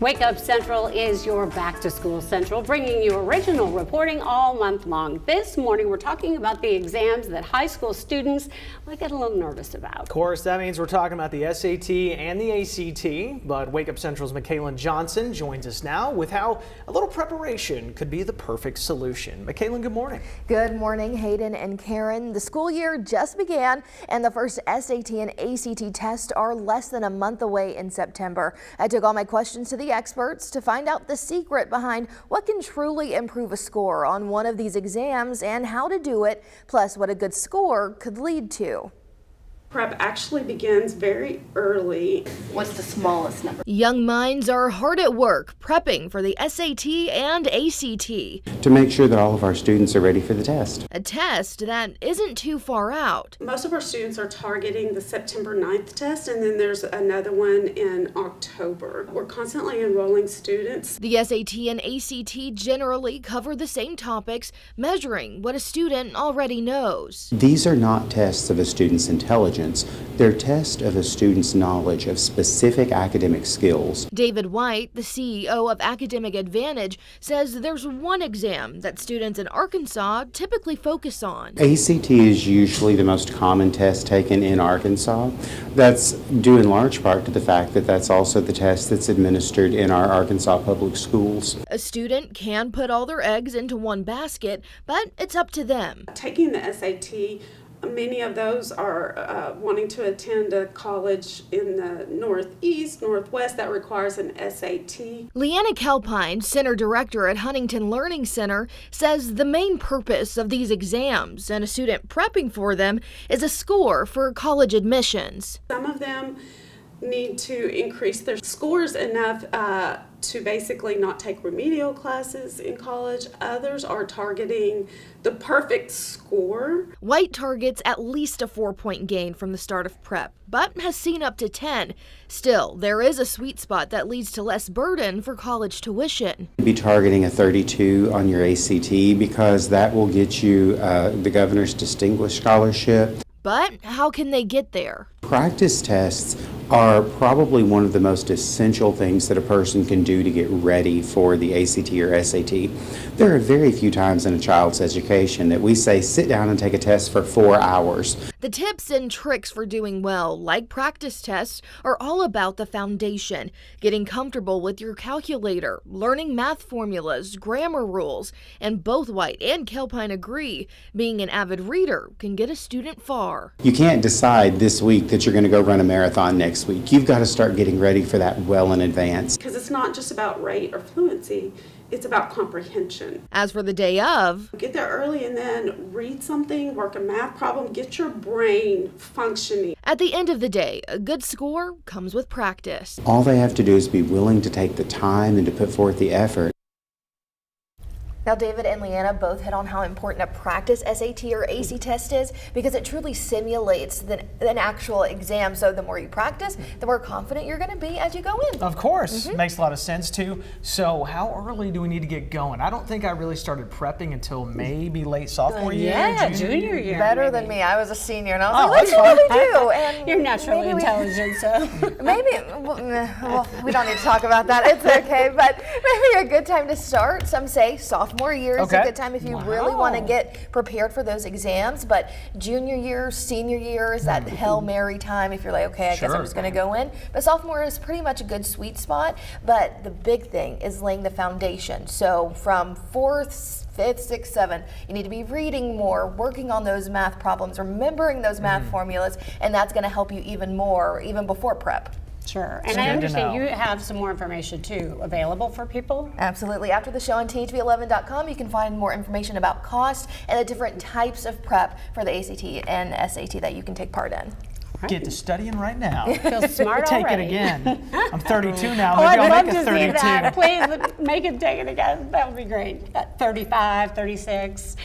Wake Up Central is your back to school central, bringing you original reporting all month long. This morning, we're talking about the exams that high school students might get a little nervous about. Of course, that means we're talking about the SAT and the ACT, but Wake Up Central's Michaela Johnson joins us now with how a little preparation could be the perfect solution. Michaela, good morning. Good morning, Hayden and Karen. The school year just began, and the first SAT and ACT tests are less than a month away in September. I took all my questions to the experts to find out the secret behind what can truly improve a score on one of these exams and how to do it, plus what a good score could lead to. Prep actually begins very early. What's the smallest number? Young minds are hard at work prepping for the SAT and ACT. To make sure that all of our students are ready for the test. A test that isn't too far out. Most of our students are targeting the September 9th test, and then there's another one in October. We're constantly enrolling students. The SAT and ACT generally cover the same topics, measuring what a student already knows. These are not tests of a student's intelligence. They're tests of a student's knowledge of specific academic skills. David White, the CEO of Academic Advantage, says there's one exam that students in Arkansas typically focus on. ACT is usually the most common test taken in Arkansas. That's due in large part to the fact that that's also the test that's administered in our Arkansas public schools. A student can put all their eggs into one basket, but it's up to them. Taking the SAT, many of those are wanting to attend a college in the Northeast, Northwest that requires an SAT. Leanna Kelpine, Center Director at Huntington Learning Center, says the main purpose of these exams and a student prepping for them is a score for college admissions. Some of them need to increase their scores enough to basically not take remedial classes in college. Others are targeting the perfect score. White targets at least a 4-point gain from the start of prep, but has seen up to 10. Still, there is a sweet spot that leads to less burden for college tuition. Be targeting a 32 on your ACT because that will get you the Governor's Distinguished Scholarship. But how can they get there? Practice tests are probably one of the most essential things that a person can do to get ready for the ACT or SAT. There are very few times in a child's education that we say sit down and take a test for 4 hours. The tips and tricks for doing well, like practice tests, are all about the foundation, getting comfortable with your calculator, learning math formulas, grammar rules, and both White and Kelpine agree, being an avid reader can get a student far. You can't decide this week that you're going to go run a marathon next week. You've got to start getting ready for that well in advance. Because it's not just about rate or fluency, it's about comprehension. As for the day of, Get there early and then read something, work a math problem, get your brain functioning. at the end of the day, a good score comes with practice. All they have to do is be willing to take the time and to put forth the effort. Now, David and Leanna both hit on how important a practice SAT or AC test is because it truly simulates an actual exam. So the more you practice, the more confident you're going to be as you go in. Of course, makes a lot of sense too. So how early do we need to get going? I don't think I really started prepping until maybe late sophomore year. Yeah, junior year. Better maybe. than me. I was a senior, and I was like, that's let's see what we do. And You're naturally maybe we- intelligent, so. well, we don't need to talk about that. It's okay, but maybe a good time to start. Some say sophomore year is a good time if you really want to get prepared for those exams. But junior year, senior year is that Hail Mary time if you're like, okay, I guess I'm just going to go in. But sophomore is pretty much a good sweet spot. But the big thing is laying the foundation. So from 4th, 5th, 6th, 7th, you need to be reading more, working on those math problems, remembering those math formulas, and that's going to help you even more, even before prep. Sure. And It's I good to understand know. you have some more information too available for people. Absolutely. After the show on THV11.com, you can find more information about cost and the different types of prep for the ACT and SAT that you can take part in. Get to studying right now. Feel smart Take already. it again. I'm 32 now. Oh, Maybe I'd I'll love make to a see 32. that. Please make it take it again. That would be great. 35, 36.